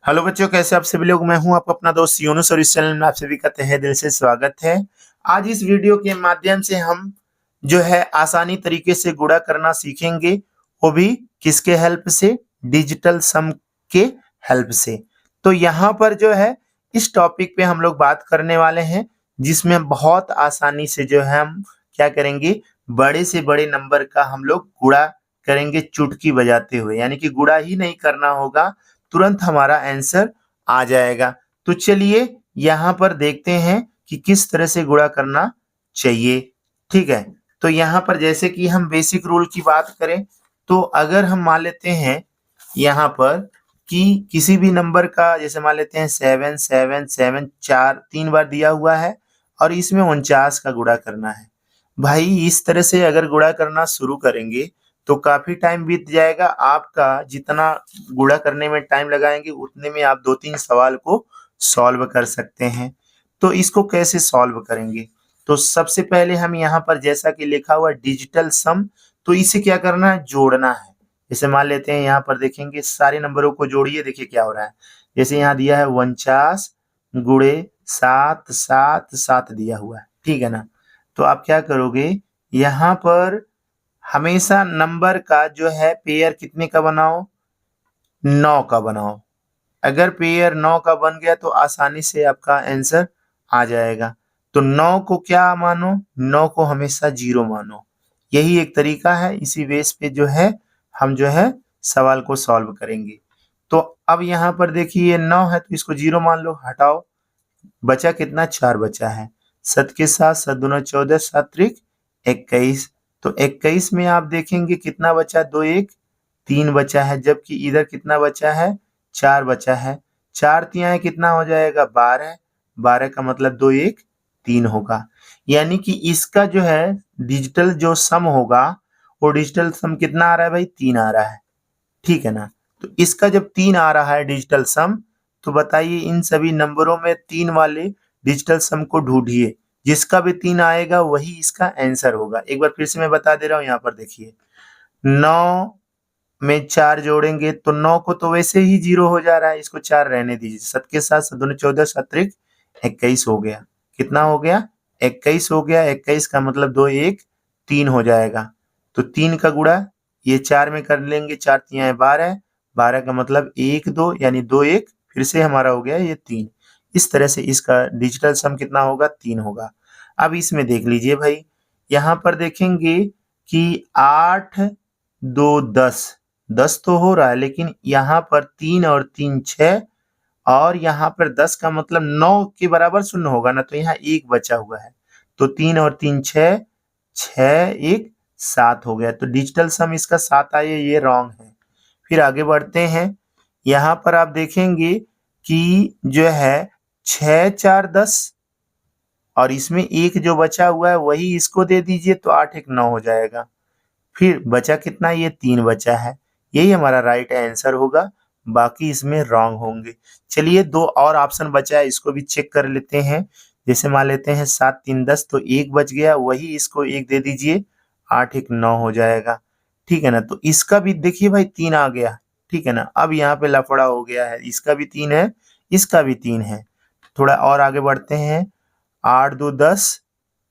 Hello बच्चों, कैसे आप सभी लोग। मैं हूं आप अपना दोस्त यूनुस और इस चैनल में आप सभी का तहे दिल से स्वागत है। आज इस वीडियो के माध्यम से हम जो है आसानी तरीके से गुणा करना सीखेंगे, वो भी किसके हेल्प से, डिजिटल सम के हेल्प से। तो यहाँ पर जो है इस टॉपिक पे हम लोग बात करने वाले हैं, जिसमें हम बहुत आसानी से जो है हम क्या करेंगे, बड़े से बड़े नंबर का हम लोग गुणा करेंगे चुटकी बजाते हुए। यानी कि गुणा ही नहीं करना होगा, तुरंत हमारा आंसर आ जाएगा। तो चलिए यहाँ पर देखते हैं कि किस तरह से गुणा करना चाहिए। ठीक है, तो यहाँ पर जैसे कि हम बेसिक रूल की बात करें, तो अगर हम मान लेते हैं यहाँ पर कि किसी भी नंबर का, जैसे मान लेते हैं 7 7 7 तीन बार दिया हुआ है और इसमें 49 का गुणा करना है। भाई इस तरह से अगर गुणा करना शुरू करेंगे तो काफी टाइम बीत जाएगा आपका। जितना गुणा करने में टाइम लगाएंगे उतने में आप 2-3 सवाल को सॉल्व कर सकते हैं। तो इसको कैसे सॉल्व करेंगे, तो सबसे पहले हम यहाँ पर जैसा कि लिखा हुआ डिजिटल सम, तो इसे क्या करना है, जोड़ना है। जैसे मान लेते हैं यहाँ पर देखेंगे सारे नंबरों को जोड़िए, देखिए क्या हो रहा है। जैसे यहाँ दिया है 49 गुणे 7 7 7 दिया हुआ है, ठीक है ना। तो आप क्या करोगे, यहाँ पर हमेशा नंबर का जो है पेयर कितने का बनाओ, 9 का बनाओ। अगर पेयर 9 का बन गया तो आसानी से आपका आंसर आ जाएगा। तो 9 को क्या मानो, 9 को हमेशा 0 मानो। यही एक तरीका है, इसी बेस पे जो है हम जो है सवाल को सॉल्व करेंगे। तो अब यहाँ पर देखिए ये 9 है तो इसको 0 मान लो, हटाओ। बचा कितना, 4 बचा है। 7 के साथ 7 दूना 14, 7 त्रिक 21। तो 21 में आप देखेंगे कितना बचा, 2 1 3 बचा है, जबकि इधर कितना बचा है, 4 बचा है। 4 तिहाई कितना हो जाएगा, 12। 12 का मतलब 2 1 3 होगा। यानी कि इसका जो है डिजिटल जो सम होगा, वो डिजिटल सम कितना आ रहा है भाई, 3 आ रहा है। ठीक है ना। तो इसका जब 3 आ रहा है डिजिटल सम, तो बताइए इन सभी नंबरों में 3 वाले डिजिटल सम को ढूंढिए। जिसका भी 3 आएगा वही इसका आंसर होगा। एक बार फिर से मैं बता दे रहा हूँ, यहाँ पर देखिए 9 में 4 जोड़ेंगे तो 9 को तो वैसे ही 0 हो जा रहा है, इसको 4 रहने दीजिए। 7 के साथ 7 दूनी 14, 7 त्रिक 21 हो गया। कितना हो गया, 21 हो गया। 21 का मतलब 2 1 3 हो जाएगा। तो 3 का गुणा ये 4 में कर लेंगे, 4 तिहाई 12। 12 का मतलब 1 2 यानी 2 1 फिर से हमारा हो गया ये 3। इस तरह से इसका डिजिटल सम कितना होगा, 3 होगा। अब इसमें देख लीजिए भाई, यहाँ पर देखेंगे कि 8 2 10, 10 तो हो रहा है, लेकिन यहाँ पर 3 और 3 6, और यहाँ पर 10 का मतलब 9 के बराबर शून्य होगा ना, तो यहाँ 1 बचा हुआ है। तो 3 और 3 6, 6 1 7 हो गया। तो डिजिटल सम इसका 7 आया, ये रॉन्ग है। फिर आगे बढ़ते हैं, यहाँ पर आप देखेंगे कि जो है 6 4 10, और इसमें 1 जो बचा हुआ है वही इसको दे दीजिए, तो 8 1 9 हो जाएगा। फिर बचा कितना, ये 3 बचा है। यही हमारा राइट आंसर होगा, बाकी इसमें रॉन्ग होंगे। चलिए 2 और ऑप्शन बचा है, इसको भी चेक कर लेते हैं। जैसे मान लेते हैं 7 3 10, तो 1 बच गया, वही इसको 1 दे दीजिए, 8 1 9 हो जाएगा। ठीक है ना। तो इसका भी देखिए भाई 3 आ गया। ठीक है ना। अब यहाँ पे लफड़ा हो गया है, इसका भी 3 है, इसका भी 3 है। थोड़ा और आगे बढ़ते हैं, 8 2 10,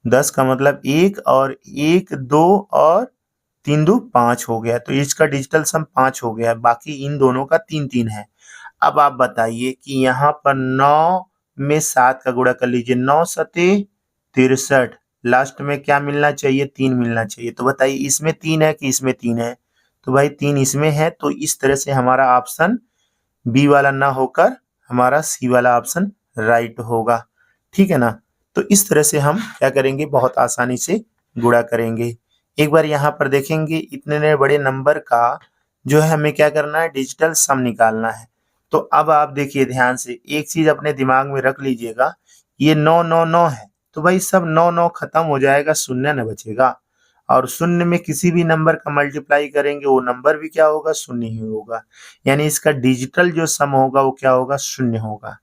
10 का मतलब 1 और 1 2 और 3 2 5 हो गया। तो इसका डिजिटल सम 5 हो गया, बाकी इन दोनों का 3 3 है। अब आप बताइए कि यहाँ पर 9 में 7 का गुणा कर लीजिए, 9 सते 63, लास्ट में क्या मिलना चाहिए, 3 मिलना चाहिए। तो बताइए इसमें 3 है कि इसमें 3 है, तो भाई 3 इसमें है। तो इस तरह से हमारा ऑप्शन बी वाला ना होकर हमारा सी वाला ऑप्शन राइट होगा। ठीक है ना। तो इस तरह से हम क्या करेंगे, बहुत आसानी से गुणा करेंगे। एक बार यहाँ पर देखेंगे, इतने बड़े नंबर का जो है हमें क्या करना है, डिजिटल सम निकालना है। तो अब आप देखिए ध्यान से, एक चीज अपने दिमाग में रख लीजिएगा, ये 9 9 9 है, तो भाई सब 9 9 खत्म हो जाएगा, शून्य न बचेगा। और शून्य में किसी भी नंबर का मल्टीप्लाई करेंगे वो नंबर भी क्या होगा, शून्य ही होगा। यानी इसका डिजिटल जो सम होगा वो क्या होगा, शून्य होगा।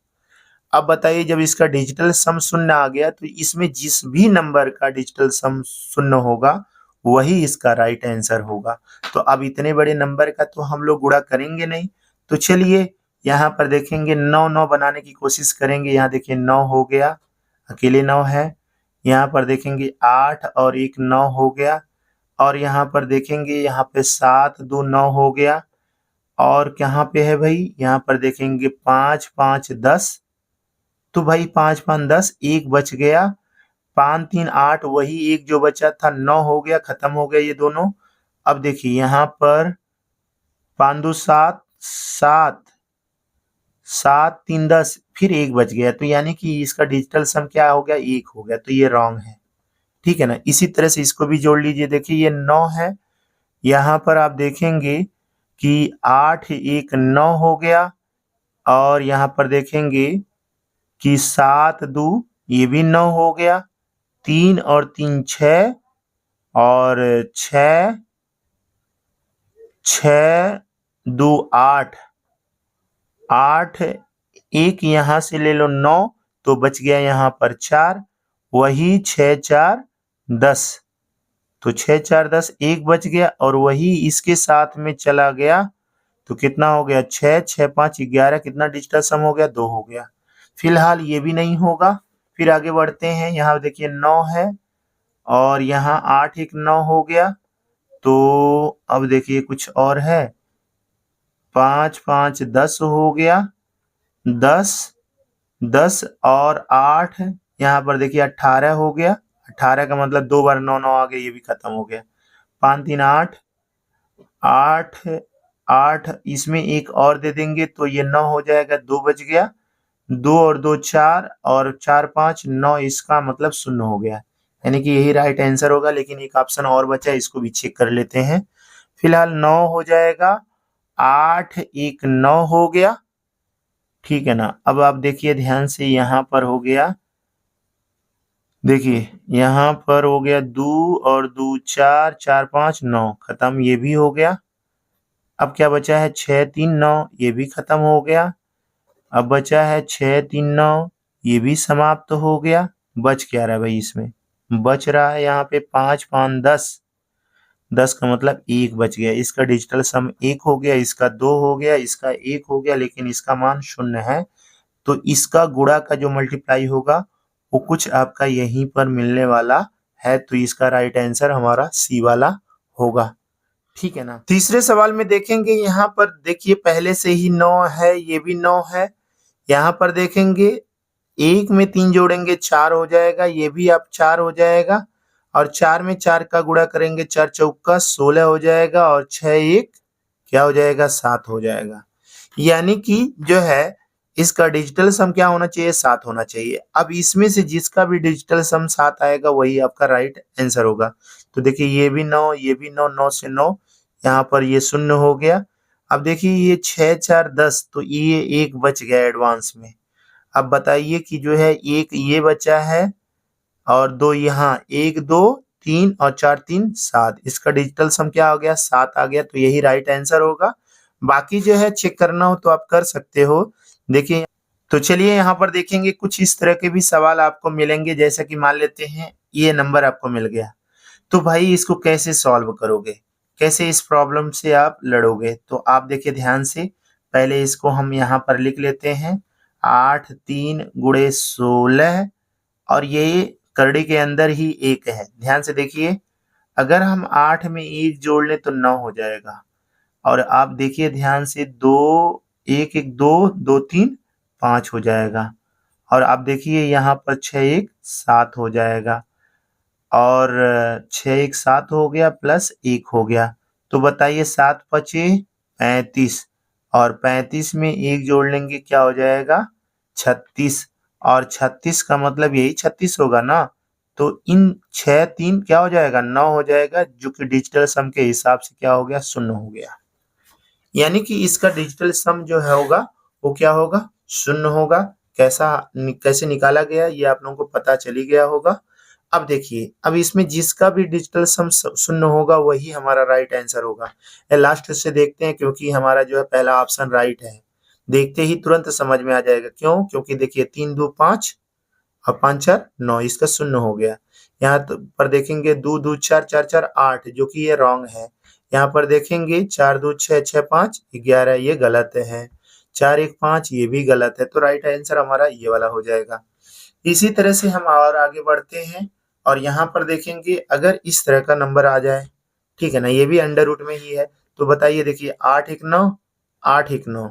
अब बताइए जब इसका डिजिटल सम शून्य आ गया, तो इसमें जिस भी नंबर का डिजिटल सम शून्य होगा वही इसका राइट आंसर होगा। तो अब इतने बड़े नंबर का तो हम लोग गुणा करेंगे नहीं। तो चलिए यहाँ पर देखेंगे 9 9 बनाने की कोशिश करेंगे। यहाँ देखिए 9 हो गया, अकेले 9 है। यहाँ पर देखेंगे 8 और 1 9 हो गया। और यहाँ पर देखेंगे यहाँ पे 7 2 9 हो गया। और कहाँ पे है भाई, यहाँ पर देखेंगे 5 5 10। तो भाई 5 5 10, एक बच गया। 5 3 8, वही एक जो बचा था 9 हो गया, खत्म हो गया ये दोनों। अब देखिए यहाँ पर 5 2 7 7 7 3 10, फिर एक बच गया। तो यानी कि इसका डिजिटल सम क्या हो गया, 1 हो गया। तो ये रॉन्ग है, ठीक है ना। इसी तरह से इसको भी जोड़ लीजिए। देखिए ये 9 है, यहाँ पर आप देखेंगे कि 8 1 9 हो गया। और यहाँ पर देखेंगे कि 7 2, ये भी 9 हो गया। 3 और 3 6, और 6 6 2 8 8, एक यहाँ से ले लो 9, तो बच गया यहाँ पर 4, वही 6 4 10। तो 6 4 10, एक बच गया और वही इसके साथ में चला गया। तो कितना हो गया, 6 6 5 11, कितना डिजिटल सम हो गया, 2 हो गया। फिलहाल ये भी नहीं होगा। फिर आगे बढ़ते हैं। यहाँ देखिए 9 है और यहाँ 8 1 9 हो गया। तो अब देखिए कुछ और है, 5 5 10 हो गया। 10 10 और 8, यहाँ पर देखिए 18 हो गया। 18 का मतलब 2 बार 9 9 आ गया, ये भी खत्म हो गया। 5 3 8 8 8, इसमें एक और दे देंगे तो ये 9 हो जाएगा, 2 बच गया। 2 और 2 4, और 4 5 9, इसका मतलब 0 हो गया। यानी कि यही राइट आंसर होगा। लेकिन एक ऑप्शन और बचा है, इसको भी चेक कर लेते हैं। फिलहाल 9 हो जाएगा, 8 1 9 हो गया, ठीक है ना। अब आप देखिए ध्यान से, यहाँ पर हो गया, देखिए यहाँ पर हो गया 2 और 2 4 4 5 9, खत्म, ये भी हो गया। अब क्या बचा है, 6 3 9, ये भी खत्म हो गया। अब बचा है 6 3 9, ये भी समाप्त हो गया। बच क्या रहा है भाई इसमें, बच रहा है यहाँ पे 5 5 10। 10 का मतलब 1 बच गया। इसका डिजिटल सम 1 हो गया, इसका 2 हो गया, इसका 1 हो गया, लेकिन इसका मान 0 है। तो इसका गुणा का जो मल्टीप्लाई होगा वो कुछ आपका यहीं पर मिलने वाला है। तो इसका राइट आंसर हमारा सी वाला होगा, ठीक है ना। तीसरे सवाल में देखेंगे, यहाँ पर देखिए पहले से ही 9 है, ये भी 9 है। यहाँ पर देखेंगे 1 में 3 जोड़ेंगे 4 हो जाएगा, ये भी अब 4 हो जाएगा। और 4 में 4 का गुणा करेंगे, 4 चौका 16 हो जाएगा, और 6 1 क्या हो जाएगा, 7 हो जाएगा। यानी कि जो है इसका डिजिटल सम क्या होना चाहिए, 7 होना चाहिए। अब इसमें से जिसका भी डिजिटल सम 7 आएगा वही आपका राइट आंसर होगा। तो देखिए ये भी 9, ये भी 9, 9 से 9, यहाँ पर ये 0 हो गया। अब देखिए ये 6 4 10, तो ये एक बच गया एडवांस में। अब बताइए कि जो है एक ये बचा है और 2 यहाँ, 1 2 3 और 4 3 7, इसका डिजिटल सम क्या हो गया, 7 आ गया। तो यही राइट आंसर होगा। बाकी जो है चेक करना हो तो आप कर सकते हो। देखिए, तो चलिए यहाँ पर देखेंगे कुछ इस तरह के भी सवाल आपको मिलेंगे। जैसा कि मान लेते हैं ये नंबर आपको मिल गया, तो भाई इसको कैसे सॉल्व करोगे, कैसे इस प्रॉब्लम से आप लड़ोगे। तो आप देखिए ध्यान से, पहले इसको हम यहाँ पर लिख लेते हैं। 8 3 गुणे 16, और ये करड़ी के अंदर ही 1 है। ध्यान से देखिए, अगर हम 8 में 1 जोड़ लें तो 9 हो जाएगा। और आप देखिए ध्यान से, 2 1 1 2 2 3 5 हो जाएगा। और आप देखिए यहाँ पर 6 1 7 हो जाएगा। और 6 1 7 हो गया, प्लस 1 हो गया। तो बताइए 7 पचे 35, और 35 में 1 जोड़ लेंगे, क्या हो जाएगा, 36। और 36 का मतलब यही 36 होगा ना। तो इन 6 3 क्या हो जाएगा, 9 हो जाएगा, जो कि डिजिटल सम के हिसाब से क्या हो गया, 0 हो गया। यानी कि इसका डिजिटल सम जो है होगा वो क्या होगा, 0 होगा। कैसे निकाला गया ये आप लोगों को पता चली गया होगा। अब देखिए, अब इसमें जिसका भी डिजिटल सम 0 होगा वही हमारा राइट आंसर होगा। लास्ट से देखते हैं, क्योंकि हमारा जो है पहला ऑप्शन राइट है। देखते ही तुरंत समझ में आ जाएगा, क्यों, क्योंकि देखिए 3 2 5 और 5 4 9, इसका 0 हो गया। यहाँ पर देखेंगे 2 2 4 4 4 8, जो कि ये रॉन्ग है। यहाँ पर देखेंगे 4 2 6 6 5 11, ये गलत है। 4 1 5 ये भी गलत है, तो राइट आंसर हमारा ये वाला हो जाएगा। इसी तरह से हम और आगे बढ़ते हैं और यहाँ पर देखेंगे अगर इस तरह का नंबर आ जाए, ठीक है ना, ये भी अंडर रूट में ही है, तो बताइए देखिए 8 1 9 8 1 9,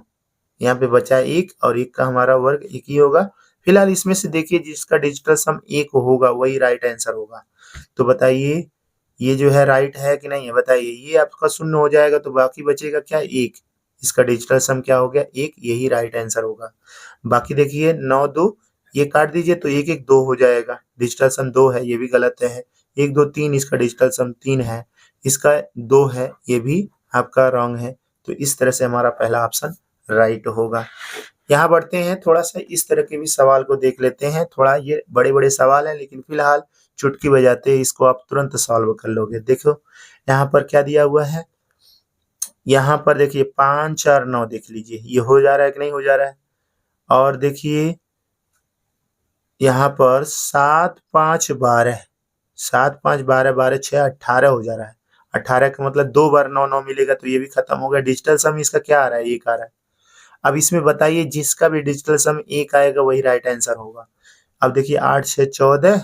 यहाँ पे बचा 1 और 1 का हमारा वर्ग 1 ही होगा। फिलहाल इसमें से देखिए जिसका डिजिटल सम 1 होगा वही राइट आंसर होगा। तो बताइए ये जो है राइट है कि नहीं है, बताइए। ये आपका शून्य हो जाएगा तो बाकी बचेगा क्या, 1। इसका डिजिटल सम क्या हो गया, 1, यही राइट आंसर होगा। बाकी देखिए 9 2 ये काट दीजिए तो 1 1 2 हो जाएगा, डिजिटल सम 2 है, ये भी गलत है। 1 2 3 इसका डिजिटल सम 3 है, इसका 2 है, ये भी आपका रॉन्ग है। तो इस तरह से हमारा पहला ऑप्शन राइट होगा। यहाँ बढ़ते हैं, थोड़ा सा इस तरह के भी सवाल को देख लेते हैं। थोड़ा ये बड़े-बड़े सवाल हैं लेकिन फिलहाल चुटकी बजाते इसको आप तुरंत सॉल्व कर लोगे। देखो यहाँ पर क्या दिया हुआ है, यहाँ पर देखिए 5 4 9 देख लीजिए, ये हो जा रहा है कि नहीं हो जा रहा है। और देखिए यहाँ पर 7 5 12 7 5 12 12 6 18 हो जा रहा है। 18 का मतलब 2 बार 9 9 मिलेगा तो ये भी खत्म हो गया। डिजिटल सम इसका क्या आ रहा है, 1 आ रहा है। अब इसमें बताइए जिसका भी डिजिटल सम 1 आएगा वही राइट आंसर होगा। अब देखिए 8 6 14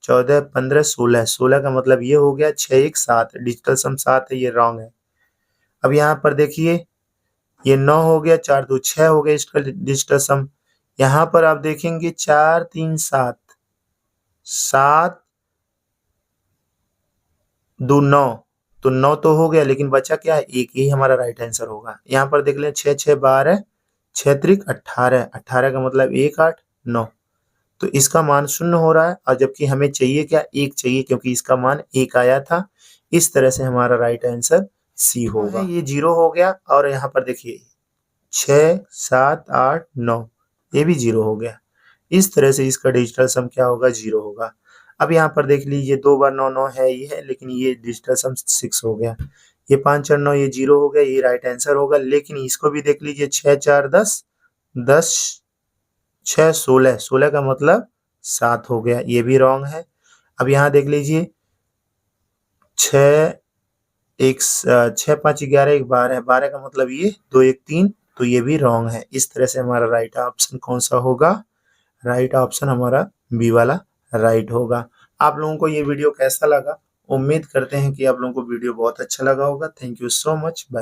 14 15 16 16 का मतलब ये हो गया, 6 1 7 डिजिटल सम 7 है, ये रॉन्ग है। अब यहाँ पर देखिए ये 9 हो गया, 4 2 6 हो गया इसका डिजिटल सम। यहाँ पर आप देखेंगे 4 3 7 7 2 9, तो 9 तो हो गया लेकिन बचा क्या है, 1, यही हमारा राइट आंसर होगा। यहाँ पर देख लें 6 6 12 6 त्रिक 18 18 का मतलब 1 8 9, तो इसका मान 0 हो रहा है और जबकि हमें चाहिए क्या, 1 चाहिए क्योंकि इसका मान 1 आया था। इस तरह से हमारा राइट आंसर सी होगा। ये 0 हो गया और यहाँ पर देखिए 6 7 8 9 ये भी 0 हो गया। इस तरह से इसका डिजिटल सम क्या होगा, 0 होगा। अब यहाँ पर देख लीजिए 2 बार 9 9 है ये है, लेकिन ये डिजिटल सम 6 हो गया। ये 5 4 9 ये 0 हो गया, ये राइट आंसर होगा। लेकिन इसको भी देख लीजिए 6 4 10 10 6 16 16 का मतलब 7 हो गया, ये भी रॉन्ग है। अब यहाँ देख लीजिए 6 6 5 11 1 12 12 का मतलब ये 2 1 3, तो ये भी रॉन्ग है। इस तरह से हमारा राइट ऑप्शन कौन सा होगा, राइट ऑप्शन हमारा बी वाला राइट होगा। आप लोगों को ये वीडियो कैसा लगा, उम्मीद करते हैं कि आप लोगों को वीडियो बहुत अच्छा लगा होगा। Thank you so much, bye.